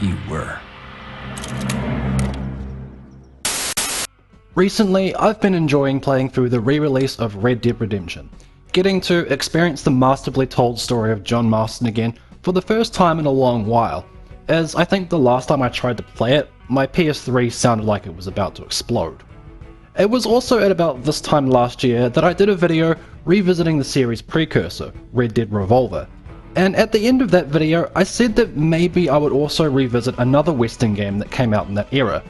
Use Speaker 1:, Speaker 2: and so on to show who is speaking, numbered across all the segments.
Speaker 1: You were.
Speaker 2: Recently, I've been enjoying playing through the re-release of Red Dead Redemption, getting to experience the masterfully told story of John Marston again for the first time in a long while, as I think the last time I tried to play it, my PS3 sounded like it was about to explode. It was also at about this time last year that I did a video revisiting the series precursor, Red Dead Revolver, and at the end of that video I said that maybe I would also revisit another Western game that came out in that era,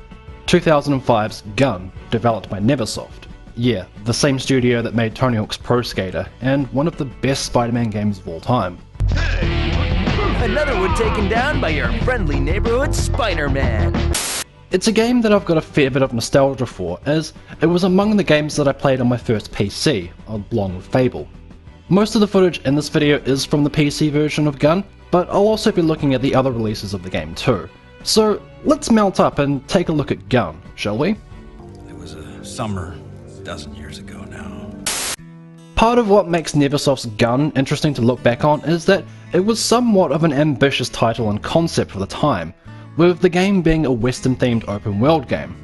Speaker 2: 2005's Gun, developed by Neversoft. Yeah, the same studio that made Tony Hawk's Pro Skater, and one of the best Spider-Man games of all time.
Speaker 3: Another one taken down by your friendly neighborhood Spider-Man.
Speaker 2: It's a game that I've got a fair bit of nostalgia for, as it was among the games that I played on my first PC, along with Fable. Most of the footage in this video is from the PC version of Gun, but I'll also be looking at the other releases of the game too. So let's mount up and take a look at Gun, shall we?
Speaker 1: It was a summer a dozen years ago now.
Speaker 2: Part of what makes Neversoft's Gun interesting to look back on is that it was somewhat of an ambitious title and concept for the time, with the game being a Western-themed open-world game.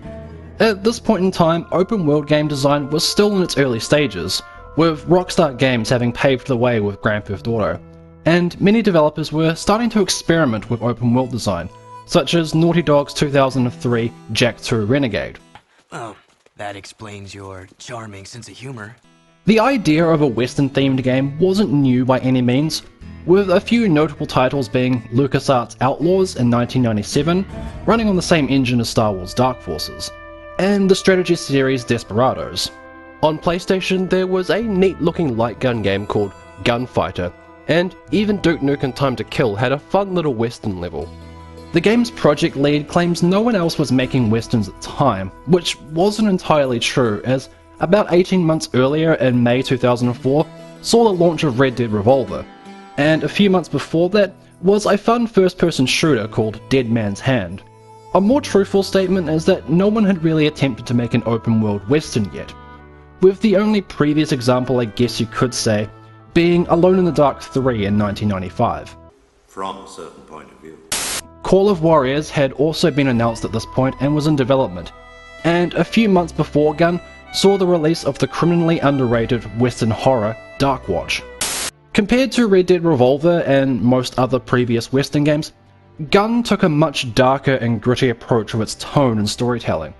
Speaker 2: At this point in time, open-world game design was still in its early stages, with Rockstar Games having paved the way with Grand Theft Auto, and many developers were starting to experiment with open-world design, such as Naughty Dog's 2003 Jak 2 Renegade.
Speaker 3: Well, that explains your charming sense of humor.
Speaker 2: The idea of a Western-themed game wasn't new by any means, with a few notable titles being LucasArts' Outlaws in 1997, running on the same engine as Star Wars Dark Forces, and the strategy series Desperados. On PlayStation, there was a neat-looking light gun game called Gunfighter, and even Duke Nukem Time to Kill had a fun little Western level. The game's project lead claims no one else was making Westerns at the time, which wasn't entirely true, as about 18 months earlier in May 2004 saw the launch of Red Dead Revolver, and a few months before that was a fun first-person shooter called Dead Man's Hand. A more truthful statement is that no one had really attempted to make an open-world Western yet, with the only previous example I guess you could say being Alone in the Dark 3 in 1995.
Speaker 4: From a certain point of view.
Speaker 2: Call of Warriors had also been announced at this point and was in development, and a few months before Gun saw the release of the criminally underrated Western horror Dark Watch. Compared to Red Dead Revolver and most other previous Western games, Gun took a much darker and gritty approach with its tone and storytelling,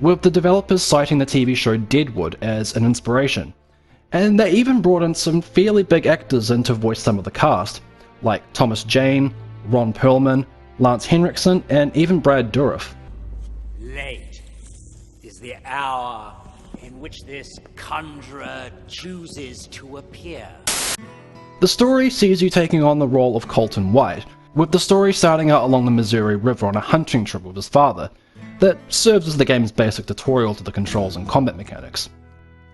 Speaker 2: with the developers citing the TV show Deadwood as an inspiration, and they even brought in some fairly big actors in to voice some of the cast, like Thomas Jane, Ron Perlman, Lance Henriksen, and even Brad Dourif.
Speaker 5: Late is the hour in which this conjurer chooses to appear.
Speaker 2: The story sees you taking on the role of Colton White, with the story starting out along the Missouri River on a hunting trip with his father, that serves as the game's basic tutorial to the controls and combat mechanics.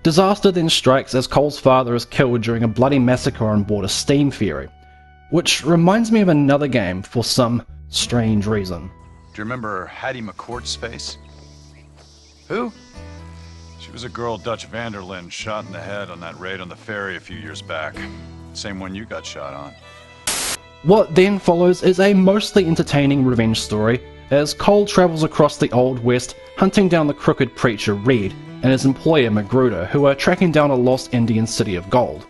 Speaker 2: Disaster then strikes as Cole's father is killed during a bloody massacre on board a steam ferry, which reminds me of another game for some strange reason.
Speaker 6: Do you remember Hattie McCourt's face? Who? She was a girl Dutch Vanderlyn shot in the head on that raid on the ferry a few years back. Same one you got shot on.
Speaker 2: What then follows is a mostly entertaining revenge story as Cole travels across the Old West hunting down the crooked preacher Reed and his employer Magruder, who are tracking down a lost Indian city of gold.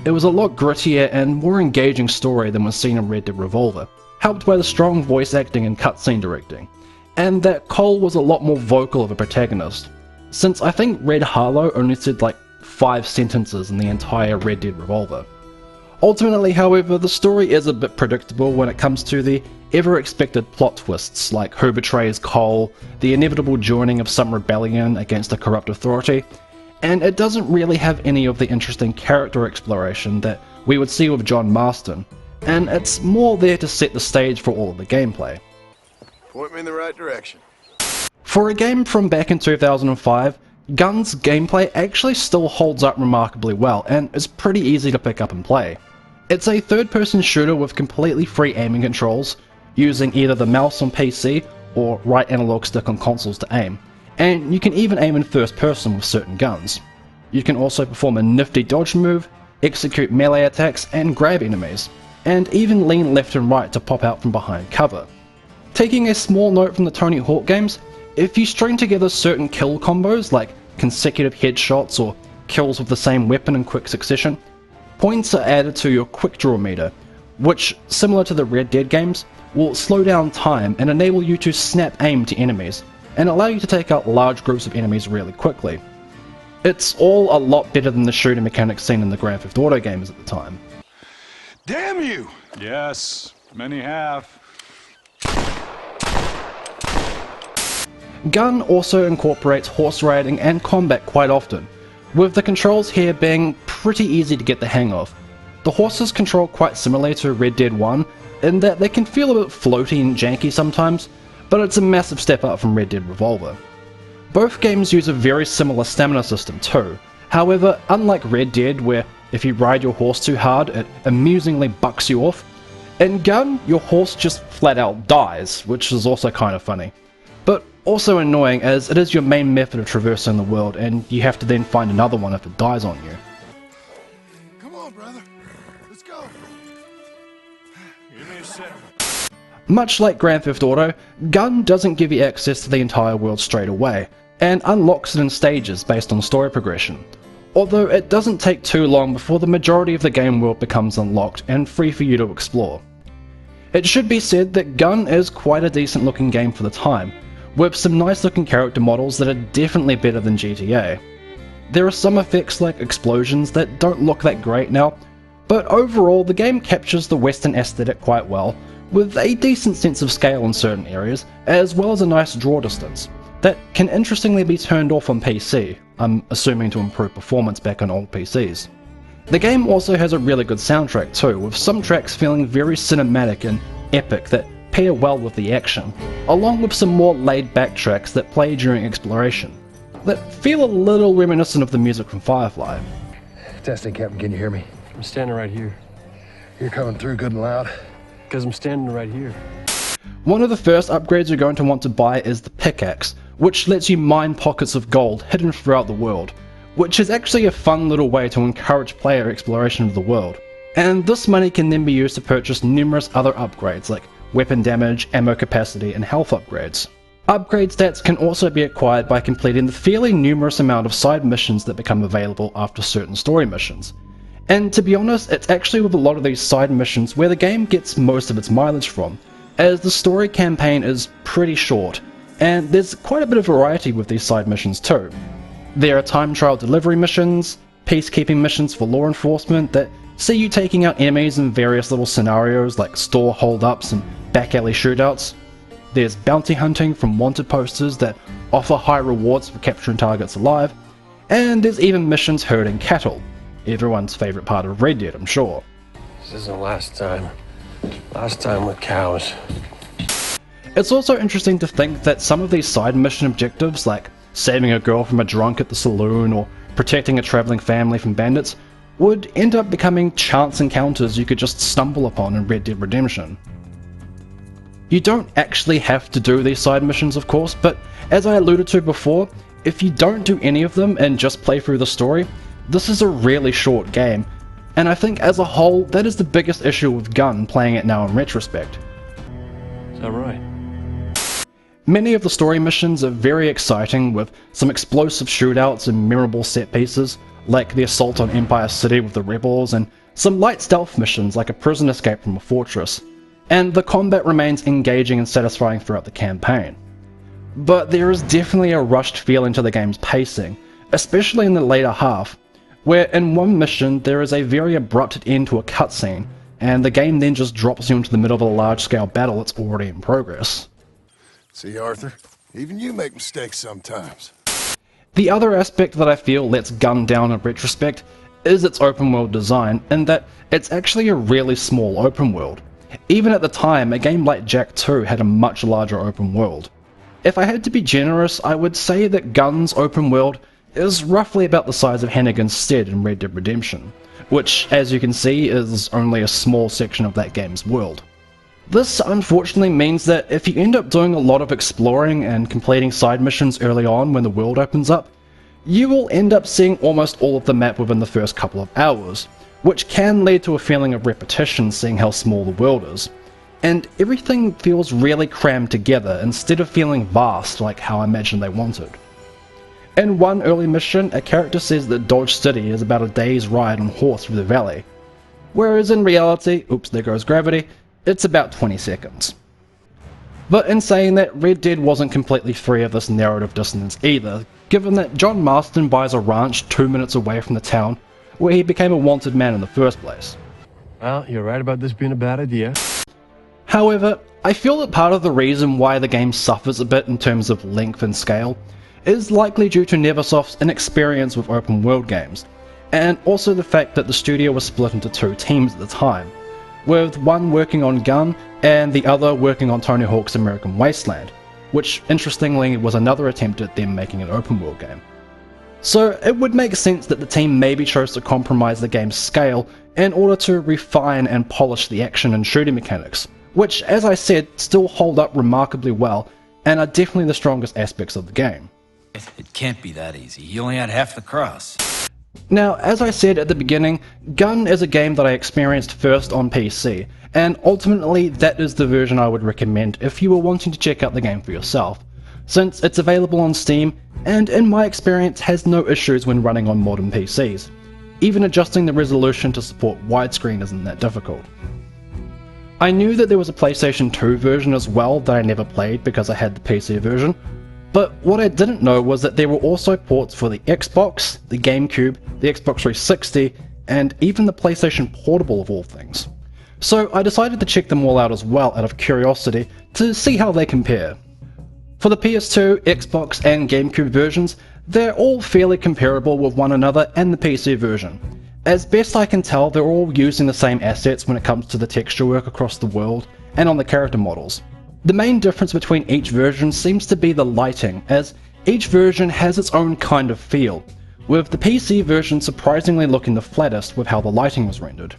Speaker 2: It was a lot grittier and more engaging story than was seen in Red Dead Revolver, helped by the strong voice acting and cutscene directing, and that Cole was a lot more vocal of a protagonist, since I think Red Harlow only said like 5 sentences in the entire Red Dead Revolver. Ultimately, however, the story is a bit predictable when it comes to the ever-expected plot twists like who betrays Cole, the inevitable joining of some rebellion against a corrupt authority, and it doesn't really have any of the interesting character exploration that we would see with John Marston, and it's more there to set the stage for all of the gameplay.
Speaker 7: Point me in the right direction.
Speaker 2: For a game from back in 2005, Gun's gameplay actually still holds up remarkably well and is pretty easy to pick up and play. It's a third-person shooter with completely free aiming controls, using either the mouse on PC or right analog stick on consoles to aim, and you can even aim in first person with certain guns. You can also perform a nifty dodge move, execute melee attacks and grab enemies, and even lean left and right to pop out from behind cover. Taking a small note from the Tony Hawk games, if you string together certain kill combos like consecutive headshots or kills with the same weapon in quick succession, points are added to your quick draw meter, which, similar to the Red Dead games, will slow down time and enable you to snap aim to enemies, and allow you to take out large groups of enemies really quickly. It's all a lot better than the shooting mechanics seen in the Grand Theft Auto games at the time.
Speaker 6: Damn you! Yes, many have.
Speaker 2: Gun also incorporates horse riding and combat quite often, with the controls here being pretty easy to get the hang of. The horses control quite similarly to Red Dead 1, in that they can feel a bit floaty and janky sometimes, but it's a massive step up from Red Dead Revolver. Both games use a very similar stamina system too, however, unlike Red Dead where if you ride your horse too hard it amusingly bucks you off, in Gun your horse just flat out dies, which is also kind of funny. But also annoying as it is your main method of traversing the world and you have to then find another one if it dies on you.
Speaker 7: Come on, brother. Let's go.
Speaker 6: Give me a sec.
Speaker 2: Much like Grand Theft Auto, Gun doesn't give you access to the entire world straight away, and unlocks it in stages based on story progression, although it doesn't take too long before the majority of the game world becomes unlocked and free for you to explore. It should be said that Gun is quite a decent looking game for the time, with some nice looking character models that are definitely better than GTA. There are some effects like explosions that don't look that great now, but overall the game captures the Western aesthetic quite well, with a decent sense of scale in certain areas, as well as a nice draw distance, that can interestingly be turned off on PC, I'm assuming to improve performance back on old PCs. The game also has a really good soundtrack too, with some tracks feeling very cinematic and epic that pair well with the action, along with some more laid-back tracks that play during exploration, that feel a little reminiscent of the music from Firefly.
Speaker 8: Testing, Captain, can you hear me?
Speaker 9: I'm standing right here.
Speaker 8: You're coming through good and loud.
Speaker 9: Because I'm standing right here.
Speaker 2: One of the first upgrades you're going to want to buy is the pickaxe, which lets you mine pockets of gold hidden throughout the world, which is actually a fun little way to encourage player exploration of the world. And this money can then be used to purchase numerous other upgrades like weapon damage, ammo capacity, and health upgrades. Upgrade stats can also be acquired by completing the fairly numerous amount of side missions that become available after certain story missions. And to be honest, it's actually with a lot of these side missions where the game gets most of its mileage from, as the story campaign is pretty short, and there's quite a bit of variety with these side missions too. There are time trial delivery missions, peacekeeping missions for law enforcement that see you taking out enemies in various little scenarios like store holdups and back alley shootouts. There's bounty hunting from wanted posters that offer high rewards for capturing targets alive, and there's even missions herding cattle. Everyone's favourite part of Red Dead, I'm sure.
Speaker 9: This isn't last time. Last time with cows.
Speaker 2: It's also interesting to think that some of these side mission objectives, like saving a girl from a drunk at the saloon or protecting a travelling family from bandits, would end up becoming chance encounters you could just stumble upon in Red Dead Redemption. You don't actually have to do these side missions, of course, but as I alluded to before, if you don't do any of them and just play through the story, this is a really short game, and I think as a whole that is the biggest issue with Gun playing it now in retrospect.
Speaker 9: Is that right?
Speaker 2: Many of the story missions are very exciting, with some explosive shootouts and memorable set pieces, like the assault on Empire City with the rebels, and some light stealth missions like a prison escape from a fortress, and the combat remains engaging and satisfying throughout the campaign. But there is definitely a rushed feeling to the game's pacing, especially in the later half, where in one mission there is a very abrupt end to a cutscene, and the game then just drops you into the middle of a large-scale battle that's already in progress.
Speaker 7: See, Arthur? Even you make mistakes sometimes.
Speaker 2: The other aspect that I feel lets Gun down in retrospect is its open world design, in that it's actually a really small open world. Even at the time, a game like Jak 2 had a much larger open world. If I had to be generous, I would say that Gun's open world is roughly about the size of Hannigan's Stead in Red Dead Redemption, which, as you can see, is only a small section of that game's world. This unfortunately means that if you end up doing a lot of exploring and completing side missions early on when the world opens up, you will end up seeing almost all of the map within the first couple of hours, which can lead to a feeling of repetition seeing how small the world is. and everything feels really crammed together instead of feeling vast like how I imagined they wanted. In one early mission, a character says that Dodge City is about a day's ride on horse through the valley, whereas in reality, oops there goes gravity, it's about 20 seconds. But in saying that, Red Dead wasn't completely free of this narrative dissonance either, given that John Marston buys a ranch 2 minutes away from the town where he became a wanted man in the first place.
Speaker 9: Well, you're right about this being a bad idea.
Speaker 2: However, I feel that part of the reason why the game suffers a bit in terms of length and scale is likely due to Neversoft's inexperience with open world games, and also the fact that the studio was split into two teams at the time, with one working on Gun and the other working on Tony Hawk's American Wasteland, which interestingly was another attempt at them making an open world game. So it would make sense that the team maybe chose to compromise the game's scale in order to refine and polish the action and shooting mechanics, which, as I said, still hold up remarkably well and are definitely the strongest aspects of the game.
Speaker 1: It can't be that easy. You only had half the cross.
Speaker 2: Now, as I said at the beginning, Gun is a game that I experienced first on PC, and ultimately that is the version I would recommend if you were wanting to check out the game for yourself, since it's available on Steam and in my experience has no issues when running on modern PCs. Even adjusting the resolution to support widescreen isn't that difficult. I knew that there was a PlayStation 2 version as well that I never played because I had the PC version, but what I didn't know was that there were also ports for the Xbox, the GameCube, the Xbox 360, and even the PlayStation Portable of all things. So I decided to check them all out as well out of curiosity to see how they compare. For the PS2, Xbox and GameCube versions, they're all fairly comparable with one another and the PC version. As best I can tell, they're all using the same assets when it comes to the texture work across the world and on the character models. The main difference between each version seems to be the lighting, as each version has its own kind of feel, with the PC version surprisingly looking the flattest with how the lighting was rendered.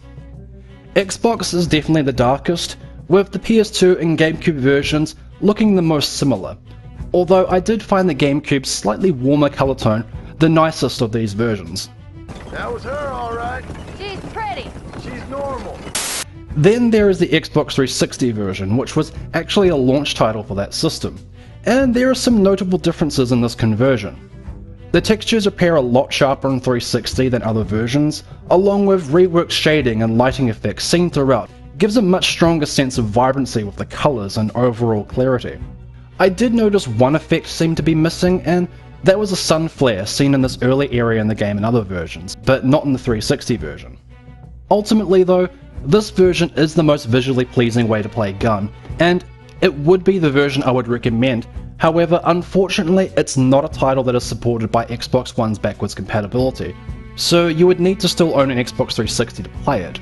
Speaker 2: Xbox is definitely the darkest, with the PS2 and GameCube versions looking the most similar, although I did find the GameCube's slightly warmer colour tone the nicest of these versions.
Speaker 7: That was her, all right.
Speaker 10: She's pretty.
Speaker 7: She's normal.
Speaker 2: Then there is the Xbox 360 version, which was actually a launch title for that system, and there are some notable differences in this conversion. The textures appear a lot sharper in 360 than other versions, along with reworked shading and lighting effects seen throughout gives a much stronger sense of vibrancy with the colours and overall clarity. I did notice one effect seemed to be missing, and that was a sun flare seen in this early area in the game in other versions, but not in the 360 version. Ultimately though, this version is the most visually pleasing way to play Gun, and it would be the version I would recommend. However, unfortunately it's not a title that is supported by Xbox One's backwards compatibility, so you would need to still own an Xbox 360 to play it.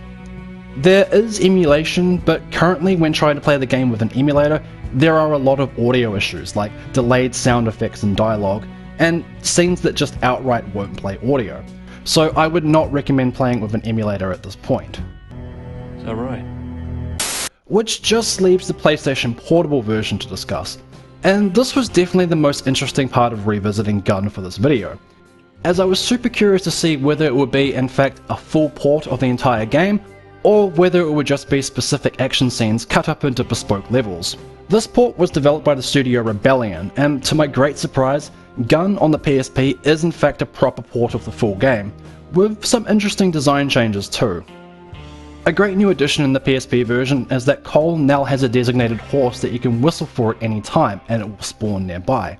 Speaker 2: There is emulation, but currently when trying to play the game with an emulator, there are a lot of audio issues like delayed sound effects and dialogue, and scenes that just outright won't play audio, so I would not recommend playing with an emulator at this point.
Speaker 9: Is that right?
Speaker 2: Which just leaves the PlayStation Portable version to discuss, and this was definitely the most interesting part of revisiting Gun for this video, as I was super curious to see whether it would be in fact a full port of the entire game, or whether it would just be specific action scenes cut up into bespoke levels. This port was developed by the studio Rebellion, and to my great surprise, Gun on the PSP is in fact a proper port of the full game, with some interesting design changes too. A great new addition in the PSP version is that Cole now has a designated horse that you can whistle for at any time and it will spawn nearby.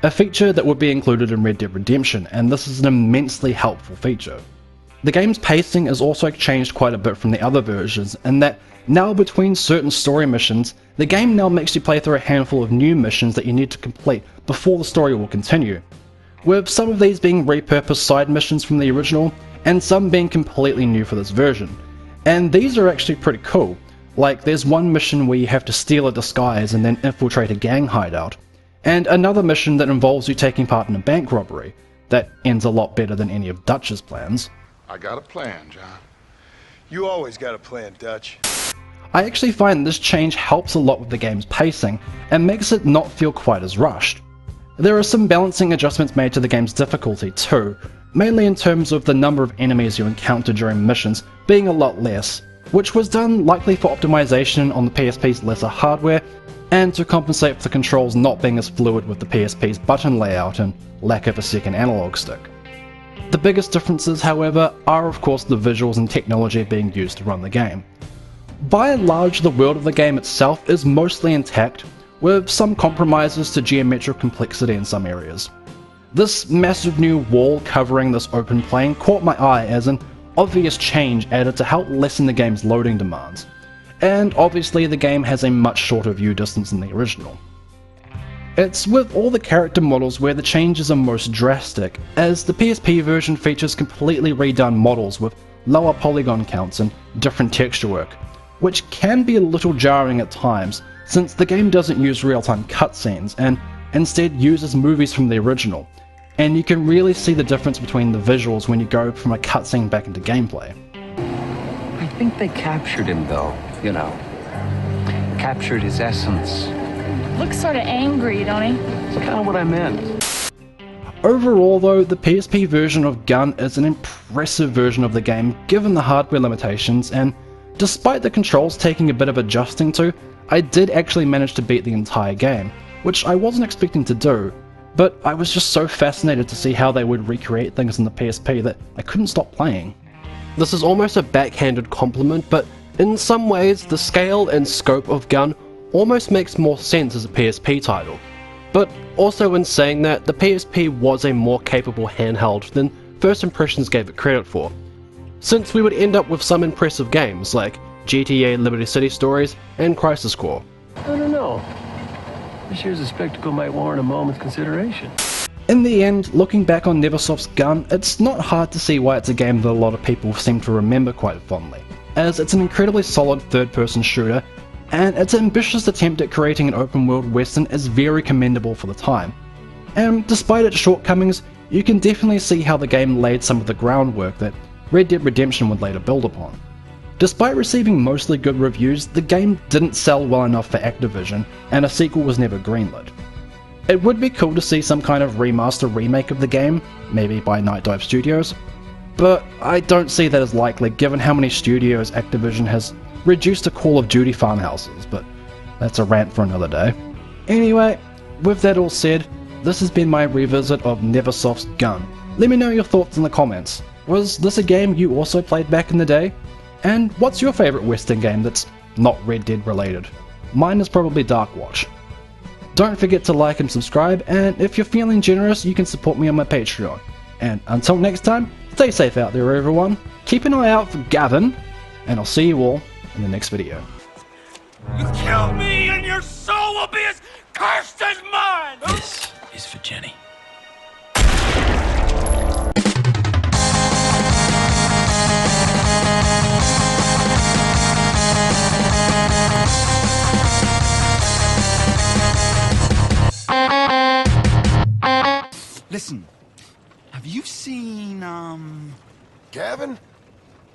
Speaker 2: A feature that would be included in Red Dead Redemption, and this is an immensely helpful feature. The game's pacing is also changed quite a bit from the other versions, in that now between certain story missions, the game now makes you play through a handful of new missions that you need to complete before the story will continue, with some of these being repurposed side missions from the original, and some being completely new for this version. And these are actually pretty cool. Like there's one mission where you have to steal a disguise and then infiltrate a gang hideout, and another mission that involves you taking part in a bank robbery, that ends a lot better than any of Dutch's plans.
Speaker 7: I got a plan, John. You always got a plan, Dutch.
Speaker 2: I actually find this change helps a lot with the game's pacing, and makes it not feel quite as rushed. There are some balancing adjustments made to the game's difficulty too, mainly in terms of the number of enemies you encounter during missions being a lot less, which was done likely for optimization on the PSP's lesser hardware and to compensate for the controls not being as fluid with the PSP's button layout and lack of a second analog stick. The biggest differences, however, are of course the visuals and technology being used to run the game. By and large, the world of the game itself is mostly intact, with some compromises to geometric complexity in some areas. This massive new wall covering this open plain caught my eye as an obvious change added to help lessen the game's loading demands, and obviously the game has a much shorter view distance than the original. It's with all the character models where the changes are most drastic, as the PSP version features completely redone models with lower polygon counts and different texture work, which can be a little jarring at times since the game doesn't use real-time cutscenes and instead uses movies from the original, and you can really see the difference between the visuals when you go from a cutscene back into gameplay.
Speaker 10: I think they captured him though, you know. Captured his essence.
Speaker 11: Looks sort of angry, don't he?
Speaker 10: That's kind of what I meant.
Speaker 2: Overall though, the PSP version of Gun is an impressive version of the game given the hardware limitations, and despite the controls taking a bit of adjusting to, I did actually manage to beat the entire game, which I wasn't expecting to do, but I was just so fascinated to see how they would recreate things in the PSP that I couldn't stop playing.
Speaker 12: This is almost a backhanded compliment, but in some ways the scale and scope of Gun almost makes more sense as a PSP title. But also in saying that, the PSP was a more capable handheld than first impressions gave it credit for, since we would end up with some impressive games like GTA Liberty City Stories and Crisis Core.
Speaker 9: I don't know. This year's a spectacle might warrant a moment's consideration.
Speaker 2: In the end, looking back on Neversoft's Gun, it's not hard to see why it's a game that a lot of people seem to remember quite fondly, as it's an incredibly solid third-person shooter, and its ambitious attempt at creating an open-world western is very commendable for the time. And despite its shortcomings, you can definitely see how the game laid some of the groundwork that Red Dead Redemption would later build upon. Despite receiving mostly good reviews, the game didn't sell well enough for Activision, and a sequel was never greenlit. It would be cool to see some kind of remaster remake of the game, maybe by Night Dive Studios, but I don't see that as likely given how many studios Activision has reduced to Call of Duty farmhouses, but that's a rant for another day. Anyway, with that all said, this has been my revisit of Neversoft's Gun. Let me know your thoughts in the comments. Was this a game you also played back in the day? And what's your favourite Western game that's not Red Dead related? Mine is probably Darkwatch. Don't forget to like and subscribe, and if you're feeling generous, you can support me on my Patreon. And until next time, stay safe out there everyone, keep an eye out for Gavin, and I'll see you all in the next video.
Speaker 5: You kill me and your soul will be as cursed as mine!
Speaker 1: This is for Jenny.
Speaker 13: Listen, have you seen,
Speaker 7: Gavin?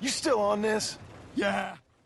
Speaker 7: You still on this?
Speaker 13: Yeah.